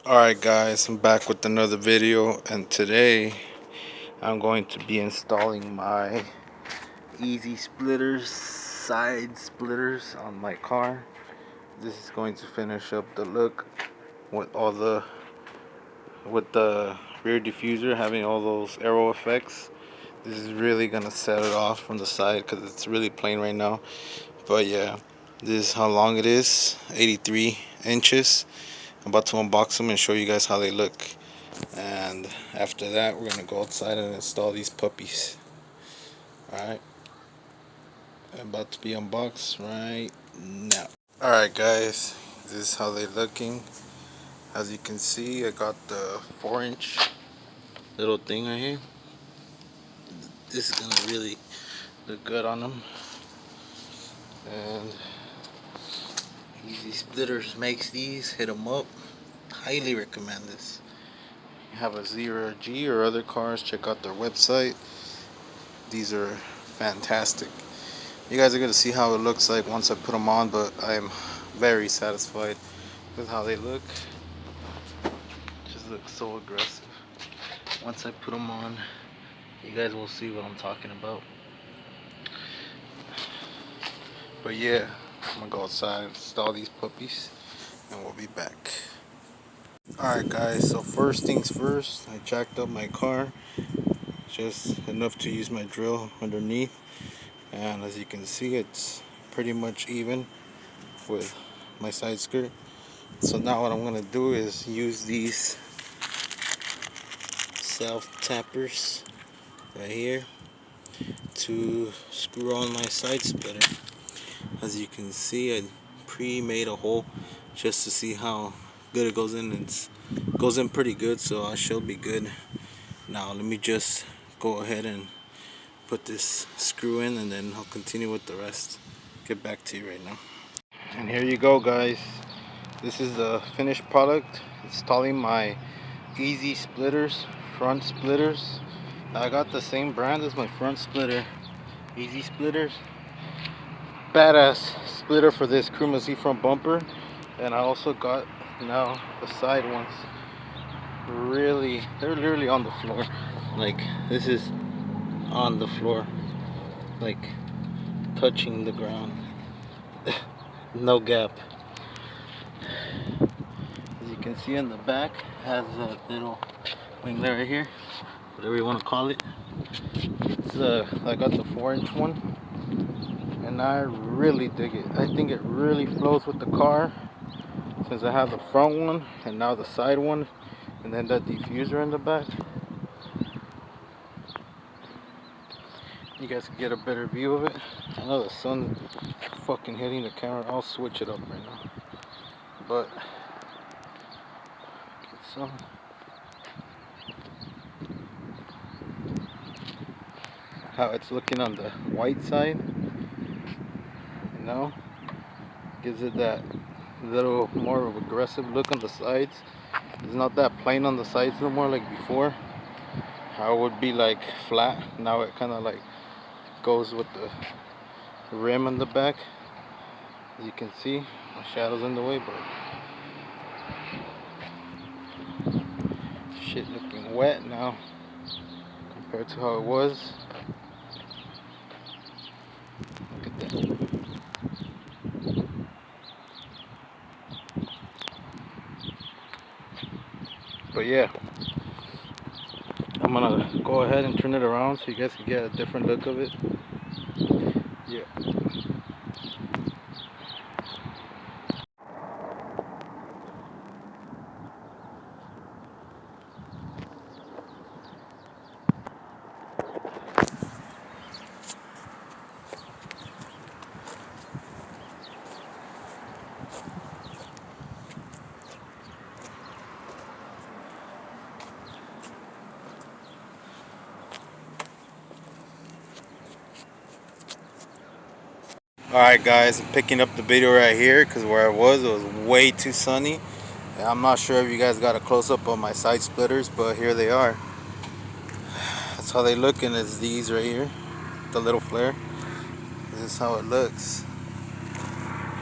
Alright guys, I'm back with another video, and today I'm going to be installing my EZSPLITTERS side splitters on my car. This is going to finish up the look with the rear diffuser having all those arrow effects. This is really gonna set it off from the side because it's really plain right now. But yeah, this is how long it is, 83 inches. I'm about to unbox them and show you guys how they look. And after that, we're gonna go outside and install these puppies. Alright, I'm about to be unboxed right now. Alright guys, this is how they're looking. As you can see, I got the 4-inch little thing right here. This is gonna really look good on them. And EZSPLITTERS makes these. Hit them up. Highly recommend this. You have a Z or other cars, check out their website. These are fantastic. You guys are going to see how it looks like once I put them on, but I'm very satisfied with how they look. Just look so aggressive. Once I put them on, you guys will see what I'm talking about. But yeah, I'm gonna go outside, install these puppies, and we'll be back. Alright guys, so first things first, I jacked up my car just enough to use my drill underneath, and as you can see, it's pretty much even with my side skirt. So now what I'm gonna do is use these self tappers right here to screw on my side splitter. As you can see, I pre-made a hole just to see how good it goes in. It goes in pretty good, so I should be good. Now let me just go ahead and put this screw in, and then I'll continue with the rest. Get back to you right now. And here you go guys, this is the finished product. Installing my EZSPLITTERS front splitters. I got the same brand as my front splitter, EZSPLITTERS. Badass splitter for this crew must see front bumper. And I also got now the side ones. Really, they're literally on the floor. Like, this is on the floor, like touching the ground. No gap. As you can see in the back, has a little winglet right here, whatever you want to call it. It's I got the 4-inch one, and I really dig it. I think it really flows with the car, since I have the front one and now the side one, and then that diffuser in the back. You guys can get a better view of it. I know the sun's fucking hitting the camera. I'll switch it up right now. But get some. How it's looking on the white side, you know, gives it that little more of aggressive look on the sides. It's not that plain on the sides no more like before. How it would be like flat. Now it kind of like goes with the rim on the back. As you can see, my shadow's in the way, but shit looking wet now compared to how it was. Look at that. But yeah, I'm gonna go ahead and turn it around so you guys can get a different look of it. Yeah. Alright guys, I'm picking up the video right here because where I was, it was way too sunny. And I'm not sure if you guys got a close-up on my side splitters, but here they are. That's how they look, and it's these right here, the little flare. This is how it looks.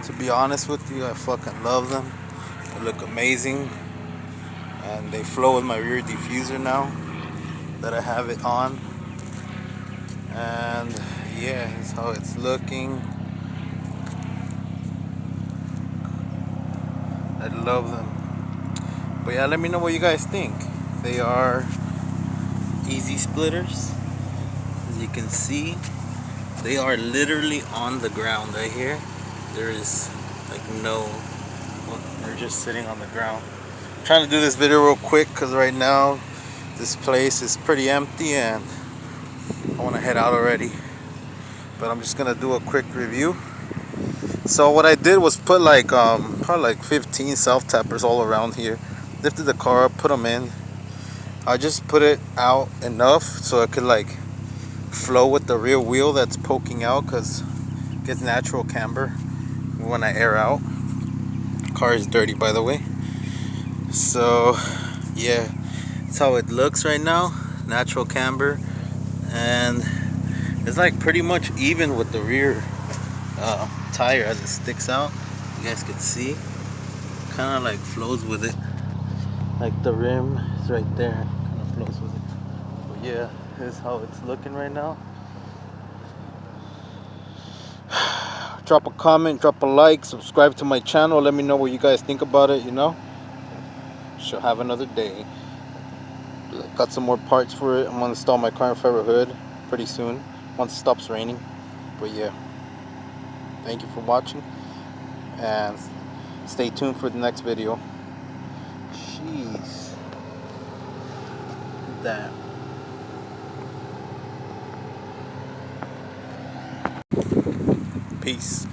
To be honest with you, I fucking love them. They look amazing. and they flow with my rear diffuser now that I have it on. And yeah, that's how it's looking. I love them. But yeah, let me know what you guys think. They are EZSPLITTERS. As you can see, they are literally on the ground right here. There is like no, well, they're just sitting on the ground. I'm trying to do this video real quick because right now this place is pretty empty and I want to head out already. But I'm just gonna do a quick review. So what I did was put like probably like 15 self-tappers all around here. Lifted the car up, put them in. I just put it out enough so it could like flow with the rear wheel that's poking out, because it gets natural camber when I air out. Car is dirty, by the way. So yeah, that's how it looks right now. Natural camber, and it's like pretty much even with the rear tire as it sticks out. You guys can see, kind of like flows with it. Like the rim is right there, kind of flows with it. But yeah, here's how it's looking right now. Drop a comment, drop a like, subscribe to my channel. Let me know what you guys think about it, you know. She'll have another day. Got some more parts for it. I'm gonna install my carbon fiber hood pretty soon once it stops raining. But yeah, thank you for watching and stay tuned for the next video. Jeez, look at that. Peace.